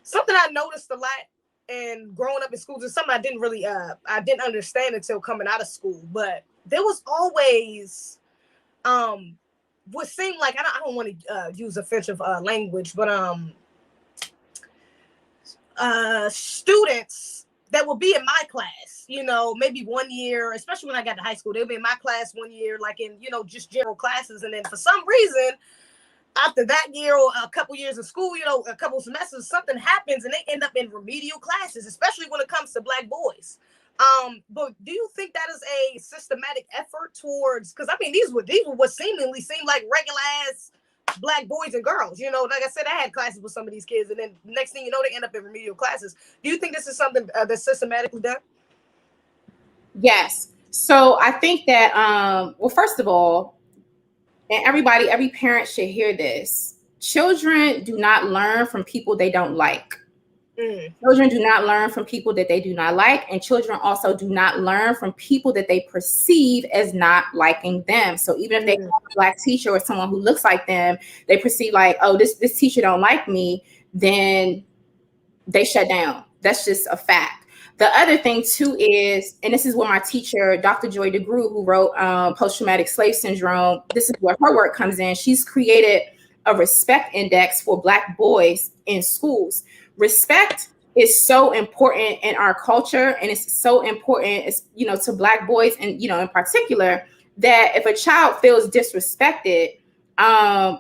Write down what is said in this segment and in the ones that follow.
something I noticed a lot and growing up in schools is something I didn't really I didn't understand until coming out of school. But there was always what seemed like I don't want to use offensive language, but students that will be in my class, you know, maybe 1 year, especially when I got to high school, they'll be in my class 1 year, like in, you know, just general classes. And then for some reason, after that year or a couple years of school, you know, a couple semesters, something happens and they end up in remedial classes, especially when it comes to Black boys. But do you think that is a systematic effort towards, because I mean, these were what seemingly seemed like regular ass Black boys and girls, you know, like I said, I had classes with some of these kids, and then next thing you know, they end up in remedial classes. Do you think this is something that's systematically done? Yes. So I think that, well, first of all, and every parent should hear this. Children do not learn from people they don't like. Children do not learn from people that they do not like, and children also do not learn from people that they perceive as not liking them. So even if they have a Black teacher or someone who looks like them, they perceive like, oh, this teacher don't like me, then they shut down. That's just a fact. The other thing too is, and this is where my teacher, Dr. Joy DeGroot, who wrote Post-Traumatic Slave Syndrome, this is where her work comes in. She's created a respect index for Black boys in schools. Respect is so important in our culture, and it's so important, you know, to Black boys, and you know, in particular, that if a child feels disrespected,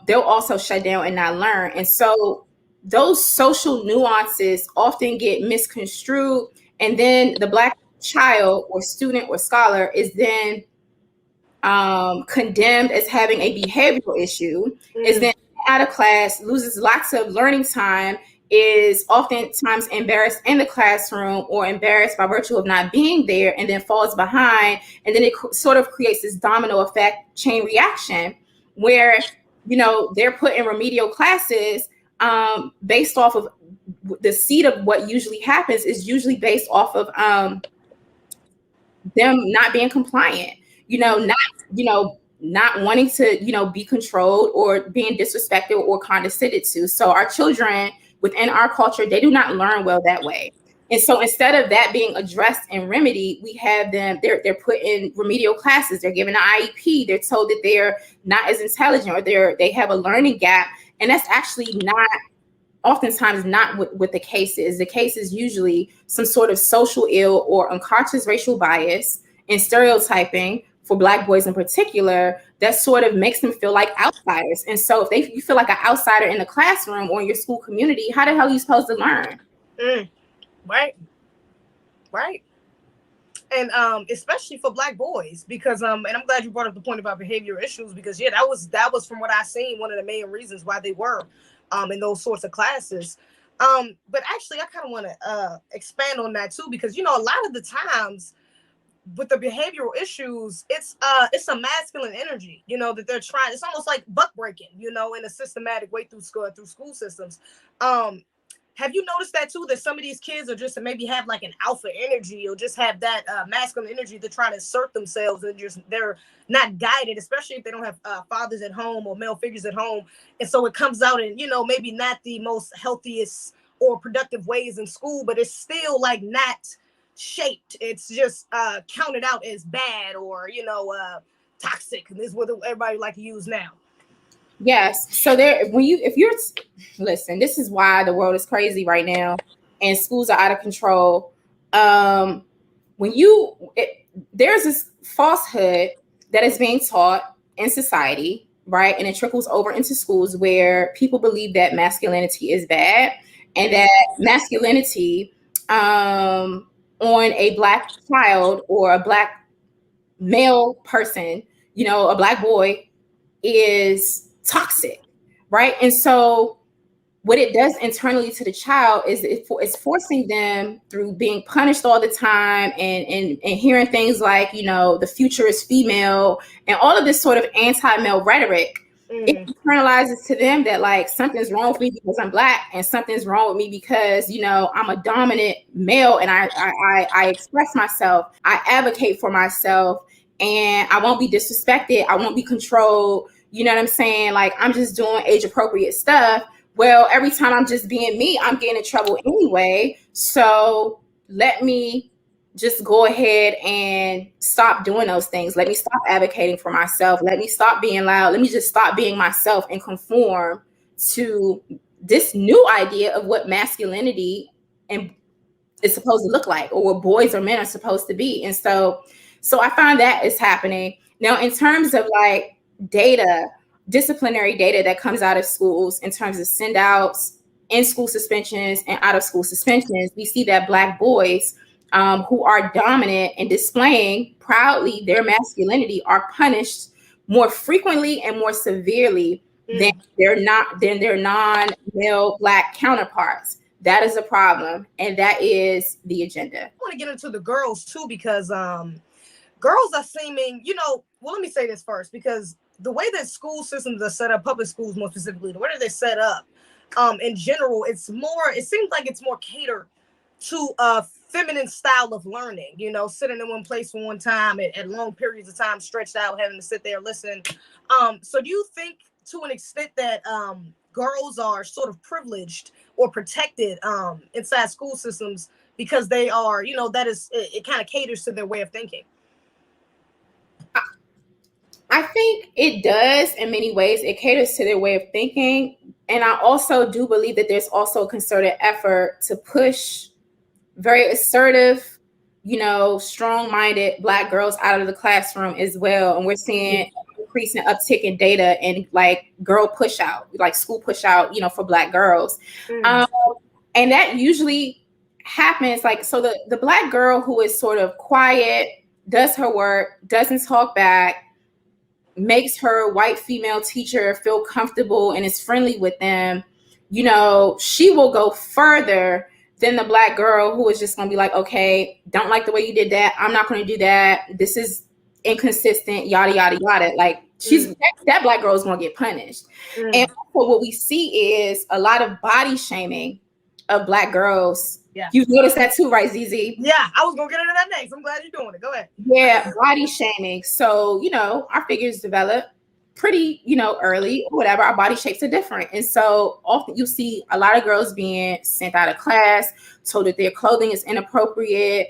they'll also shut down and not learn. And so those social nuances often get misconstrued, and then the Black child or student or scholar is then condemned as having a behavioral issue, is then out of class, loses lots of learning time, is oftentimes embarrassed in the classroom or embarrassed by virtue of not being there, and then falls behind. And then it sort of creates this domino effect chain reaction where, you know, they're put in remedial classes based off of the seed of what usually happens is usually based off of them not being compliant, not wanting to, be controlled or being disrespected or condescended to. So our children within our culture, they do not learn well that way. And so instead of that being addressed and remedied, we have them, they're put in remedial classes. They're given an IEP. They're told that they're not as intelligent or they have a learning gap. And that's actually oftentimes not what the case is. The case is usually some sort of social ill or unconscious racial bias and stereotyping for Black boys in particular that sort of makes them feel like outsiders. And so if you feel like an outsider in the classroom or in your school community, how the hell are you supposed to learn? Right. And especially for Black boys, because and I'm glad you brought up the point about behavioral issues, because that was from what I seen one of the main reasons why they were in those sorts of classes. But actually I kind of want to expand on that too, because a lot of the times with the behavioral issues, it's a masculine energy, that they're trying. It's almost like buck breaking, in a systematic way through school systems. Have you noticed that too, that some of these kids are just maybe have like an alpha energy or just have that masculine energy? They're trying to assert themselves and they're not guided, especially if they don't have fathers at home or male figures at home. And so it comes out in, maybe not the most healthiest or productive ways in school, but it's still like not shaped. It's just counted out as bad or, toxic. And this is what everybody like to use now. Yes. So listen, this is why the world is crazy right now and schools are out of control. There's this falsehood that is being taught in society, right? And it trickles over into schools where people believe that masculinity is bad and that masculinity on a Black child or a Black male person, a Black boy is toxic, right? And so what it does internally to the child is it's forcing them through being punished all the time and hearing things like, the future is female and all of this sort of anti-male rhetoric. It internalizes to them that like something's wrong with me because I'm Black and something's wrong with me because, I'm a dominant male and I express myself, I advocate for myself, and I won't be disrespected, I won't be controlled. You know what I'm saying? Like, I'm just doing age appropriate stuff. well, every time I'm just being me, I'm getting in trouble anyway. So let me just go ahead and stop doing those things. Let me stop advocating for myself. Let me stop being loud. Let me just stop being myself and conform to this new idea of what masculinity and is supposed to look like, or what boys or men are supposed to be. And so I find that is happening. Now, in terms of like data, disciplinary data that comes out of schools in terms of send outs, in school suspensions, and out of school suspensions, we see that Black boys who are dominant and displaying proudly their masculinity are punished more frequently and more severely than their non-male Black counterparts. That is a problem, and that is the agenda. I want to get into the girls too, because girls are seeming, well, let me say this first, because the way that school systems are set up, public schools more specifically, the way that they're set up, in general, it seems like it's more catered to a feminine style of learning, sitting in one place for one time at long periods of time, stretched out, having to sit there and listen. So do you think to an extent that girls are sort of privileged or protected inside school systems because they are, it kind of caters to their way of thinking? I think it does in many ways. It caters to their way of thinking. And I also do believe that there's also a concerted effort to push very assertive, strong-minded Black girls out of the classroom as well. And we're seeing increasing uptick in data and like girl push out, like school push out, for Black girls. And that usually happens like, so the Black girl who is sort of quiet, does her work, doesn't talk back, makes her white female teacher feel comfortable and is friendly with them, she will go further than the Black girl who is just going to be like, okay, don't like the way you did that. I'm not going to do that. This is inconsistent, yada, yada, yada. Like that Black girl is going to get punished. And what we see is a lot of body shaming of Black girls. Yeah. You've noticed that too, right, Zeze? Yeah, I was going to get into that next. I'm glad you're doing it. Go ahead. Yeah, body shaming. So, our figures develop pretty, early or whatever. Our body shapes are different. And so often you see a lot of girls being sent out of class, told that their clothing is inappropriate.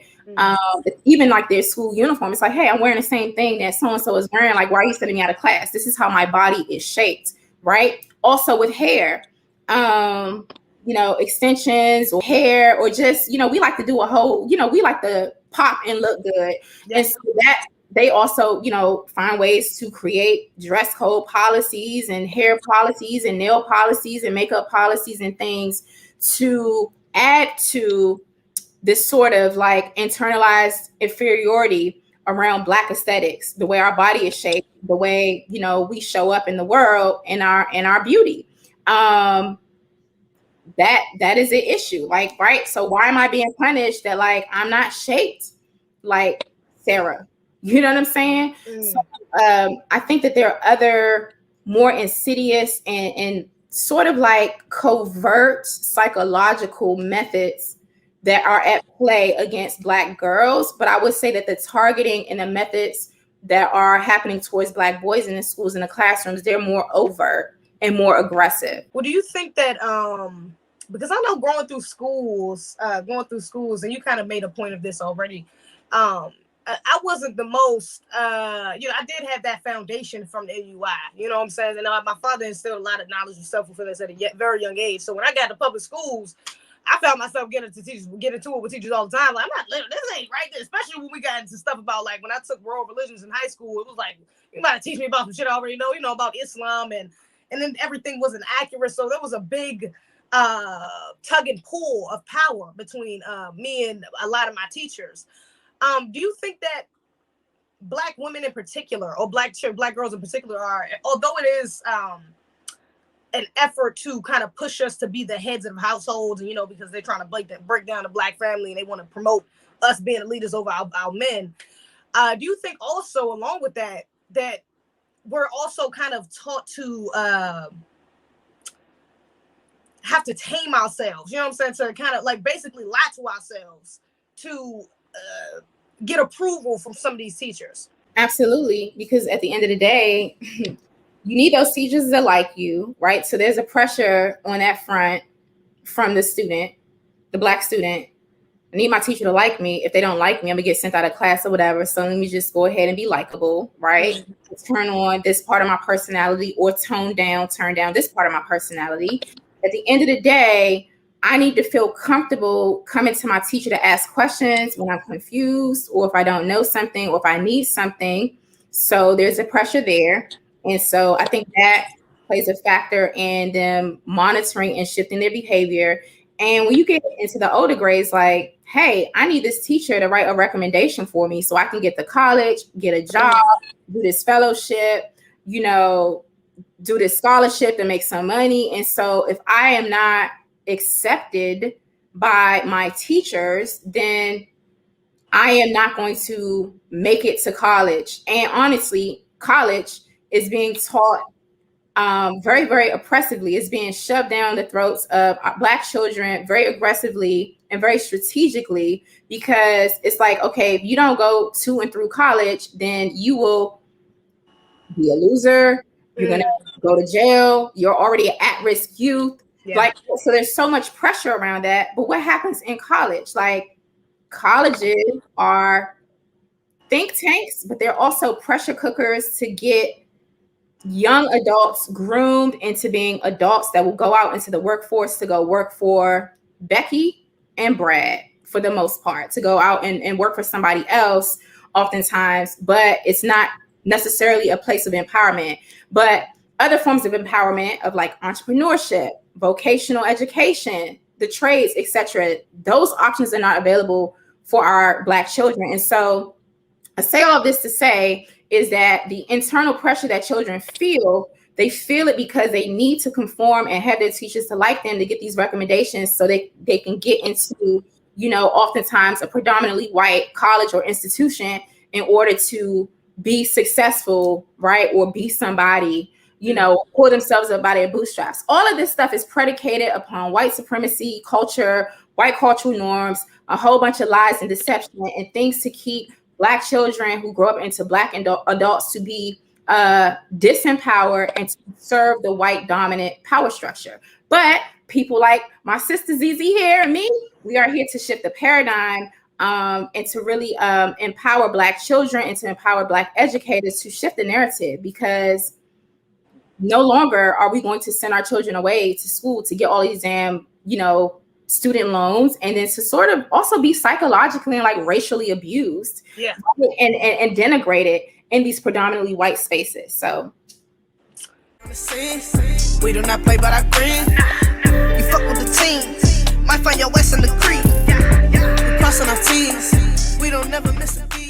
Even like their school uniform. It's like, hey, I'm wearing the same thing that so-and-so is wearing. Like, why are you sending me out of class? This is how my body is shaped, right? Also with hair. Extensions or hair, or just, we like to do a whole, we like to pop and look good. Yes. And so that they also, find ways to create dress code policies and hair policies and nail policies and makeup policies and things to add to this sort of like internalized inferiority around Black aesthetics, the way our body is shaped, the way, we show up in the world in our beauty. That is an issue, like, right? So why am I being punished that like I'm not shaped like Sarah? You know what I'm saying? So, I think that there are other more insidious and sort of like covert psychological methods that are at play against Black girls. But I would say that the targeting and the methods that are happening towards Black boys in the schools and the classrooms, they're more overt and more aggressive. Well, do you think that because I know going through schools, and you kind of made a point of this already. I wasn't the most, I did have that foundation from the NUI, you know what I'm saying? And my father instilled a lot of knowledge and self-fulfillment at a very young age. So when I got to public schools, I found myself getting into it with teachers all the time. Like, I'm not living, this ain't right there. Especially when we got into stuff about, like, when I took world religions in high school, it was like, you might teach me about some shit I already know, about Islam, and then everything wasn't accurate. So there was a big tug and pull of power between me and a lot of my teachers. Do you think that Black women in particular, or Black girls in particular, are, although it is an effort to kind of push us to be the heads of households, and because they're trying to break down the Black family, and they want to promote us being the leaders over our men, do you think also along with that we're also kind of taught to have to tame ourselves, you know what I'm saying, to kind of like basically lie to ourselves to get approval from some of these teachers? Absolutely, because at the end of the day, You need those teachers that like you, right? So there's a pressure on that front from the student, the Black student. I need my teacher to like me. If they don't like me, I'm gonna get sent out of class or whatever. So let me just go ahead and be likable, right? Turn on this part of my personality, or turn down this part of my personality. At the end of the day, I need to feel comfortable coming to my teacher to ask questions when I'm confused, or if I don't know something, or if I need something. So there's a pressure there. And so I think that plays a factor in them monitoring and shifting their behavior. And when you get into the older grades, like, hey, I need this teacher to write a recommendation for me so I can get to college, get a job, do this fellowship, you know, do this scholarship to make some money. And so if I am not accepted by my teachers, then I am not going to make it to college. And honestly, college is being taught very, very oppressively. It's being shoved down the throats of Black children very aggressively and very strategically, because it's like, okay, if you don't go to and through college, then you will be a loser. You're going to go to jail. You're already an at-risk youth. Yeah. Like, so there's so much pressure around that. But what happens in college? Like, colleges are think tanks, but they're also pressure cookers to get young adults groomed into being adults that will go out into the workforce to go work for Becky and Brad, for the most part, to go out and work for somebody else oftentimes, but it's not necessarily a place of empowerment. But other forms of empowerment of like entrepreneurship, vocational education, the trades, etc., those options are not available for our Black children. And so I say all of this to say is that the internal pressure that children feel, they feel it because they need to conform and have their teachers to like them to get these recommendations so they can get into, you know, oftentimes a predominantly white college or institution in order to be successful, right? Or be somebody, you know, pull themselves up by their bootstraps. All of this stuff is predicated upon white supremacy, culture, white cultural norms, a whole bunch of lies and deception and things to keep Black children who grow up into Black adults to be disempowered and to serve the white dominant power structure. But people like my sister Zeze here and me, we are here to shift the paradigm and to really empower Black children and to empower Black educators to shift the narrative, because no longer are we going to send our children away to school to get all these you know, student loans, and then to sort of also be psychologically and like racially abused, and denigrated in these predominantly white spaces. So we do not play by our green. You fuck with the team, might find your West in the creek. We crossing our T's, we don't never miss a beat.